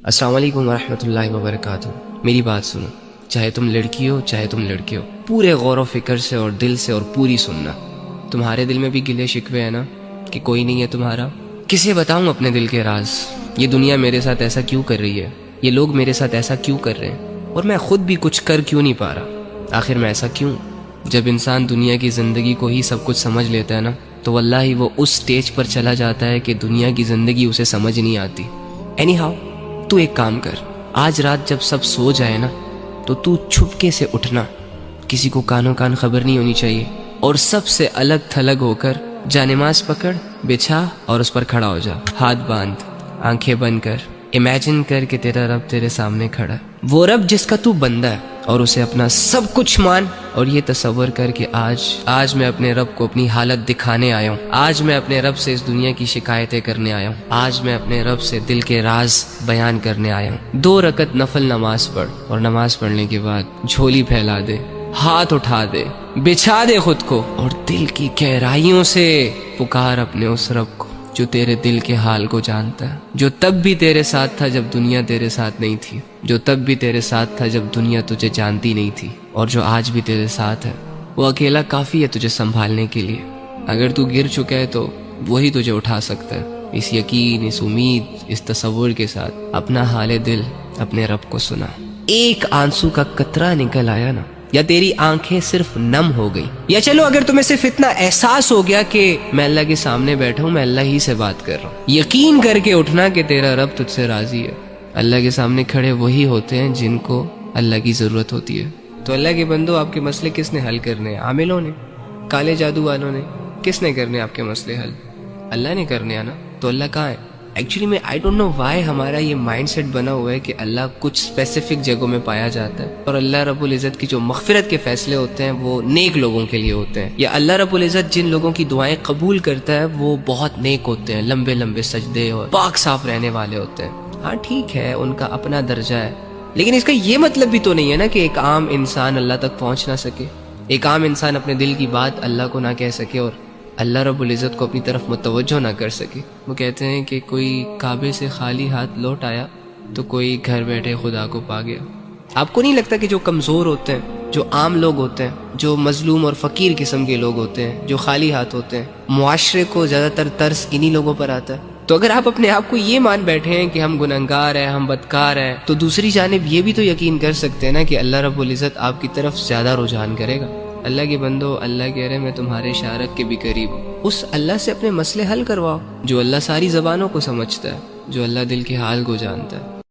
السلام علیکم ورحمۃ اللہ وبرکاتہ۔ میری بات سنو، چاہے تم لڑکی ہو چاہے تم لڑکے ہو، پورے غور و فکر سے اور دل سے اور پوری سننا۔ تمہارے دل میں بھی گلے شکوے ہیں نا کہ کوئی نہیں ہے تمہارا؟ کسے بتاؤں اپنے دل کے راز؟ یہ دنیا میرے ساتھ ایسا کیوں کر رہی ہے؟ یہ لوگ میرے ساتھ ایسا کیوں کر رہے ہیں؟ اور میں خود بھی کچھ کر کیوں نہیں پا رہا؟ آخر میں ایسا کیوں؟ جب انسان دنیا کی زندگی کو ہی سب کچھ سمجھ لیتا ہے نا، تو واللہ وہ اس سٹیج پر چلا جاتا ہے کہ دنیا کی زندگی اسے سمجھ نہیں آتی۔ اینی ہاؤ، تو ایک کام کر، آج رات جب سب سو جائے نا تو تو چھپکے سے اٹھنا، کسی کو کانوں کان خبر نہیں ہونی چاہیے، اور سب سے الگ تھلگ ہو کر جا نماز پکڑ، بچھا اور اس پر کھڑا ہو جا، ہاتھ باندھ، آنکھیں بند کر، امیجن کر کہ تیرا رب تیرے سامنے کھڑا ہے، وہ رب جس کا تو بندہ ہے، اور اسے اپنا سب کچھ مان، اور یہ تصور کر کہ آج میں اپنے رب کو اپنی حالت دکھانے آیا ہوں، آج میں اپنے رب سے اس دنیا کی شکایتیں کرنے آیا ہوں، آج میں اپنے رب سے دل کے راز بیان کرنے آیا ہوں۔ 2 رکعت نفل نماز پڑھ، اور نماز پڑھنے کے بعد جھولی پھیلا دے، ہاتھ اٹھا دے، بچھا دے خود کو، اور دل کی گہرائیوں سے پکار اپنے اس رب کو جو تیرے دل کے حال کو جانتا ہے، جو تب بھی تیرے ساتھ تھا جب دنیا تیرے ساتھ نہیں تھی، جو تب بھی تیرے ساتھ تھا جب دنیا تجھے جانتی نہیں تھی، اور جو آج بھی تیرے ساتھ ہے۔ وہ اکیلا کافی ہے تجھے سنبھالنے کے لیے۔ اگر تو گر چکا ہے تو وہی تجھے اٹھا سکتا ہے۔ اس یقین، اس امید، اس تصور کے ساتھ اپنا حال دل اپنے رب کو سنا۔ ایک آنسو کا قطرہ نکل آیا نا، یا تیری آنکھیں صرف نم ہو گئی، یا چلو اگر تمہیں صرف اتنا احساس ہو گیا کہ میں اللہ کے سامنے بیٹھا ہوں، میں اللہ ہی سے بات کر رہا ہوں، یقین کر کے اٹھنا کہ تیرا رب تجھ سے راضی ہے۔ اللہ کے سامنے کھڑے وہی ہوتے ہیں جن کو اللہ کی ضرورت ہوتی ہے۔ تو اللہ کے بندو، آپ کے مسئلے کس نے حل کرنے ہیں؟ عاملوں نے؟ کالے جادو والوں نے؟ کس نے کرنے آپ کے مسئلے حل؟ اللہ نے کرنے ہیں نا۔ تو اللہ کہاں ہے؟ ایکچولی میں آئی ڈونٹ نو وائی ہمارا یہ مائنڈ سیٹ بنا ہوا ہے کہ اللہ کچھ اسپیسیفک جگہوں میں پایا جاتا ہے، اور اللہ رب العزت کی جو مغفرت کے فیصلے ہوتے ہیں وہ نیک لوگوں کے لیے ہوتے ہیں، یا اللہ رب العزت جن لوگوں کی دعائیں قبول کرتا ہے وہ بہت نیک ہوتے ہیں، لمبے لمبے سجدے اور پاک صاف رہنے والے ہوتے ہیں۔ ہاں ٹھیک ہے، ان کا اپنا درجہ ہے، لیکن اس کا یہ مطلب بھی تو نہیں ہے نا کہ ایک عام انسان اللہ تک پہنچ نہ سکے، ایک عام انسان اپنے دل کی بات اللہ کو نہ کہہ سکے، اور اللہ رب العزت کو اپنی طرف متوجہ نہ کر سکے۔ وہ کہتے ہیں کہ کوئی کعبے سے خالی ہاتھ لوٹ آیا تو کوئی گھر بیٹھے خدا کو پا گیا۔ آپ کو نہیں لگتا کہ جو کمزور ہوتے ہیں، جو عام لوگ ہوتے ہیں، جو مظلوم اور فقیر قسم کے لوگ ہوتے ہیں، جو خالی ہاتھ ہوتے ہیں، معاشرے کو زیادہ تر ترس انہی لوگوں پر آتا ہے؟ تو اگر آپ اپنے آپ کو یہ مان بیٹھے ہیں کہ ہم گنہگار ہیں، ہم بدکار ہیں، تو دوسری جانب یہ بھی تو یقین کر سکتے ہیں نا کہ اللہ رب العزت آپ کی طرف زیادہ رجحان کرے گا۔ اللہ کے بندو، اللہ کہہ رہے میں تمہارے شارک کے بھی قریب ہوں۔ اس اللہ سے اپنے مسئلے حل کرواؤ جو اللہ ساری زبانوں کو سمجھتا ہے، جو اللہ دل کے حال کو جانتا ہے۔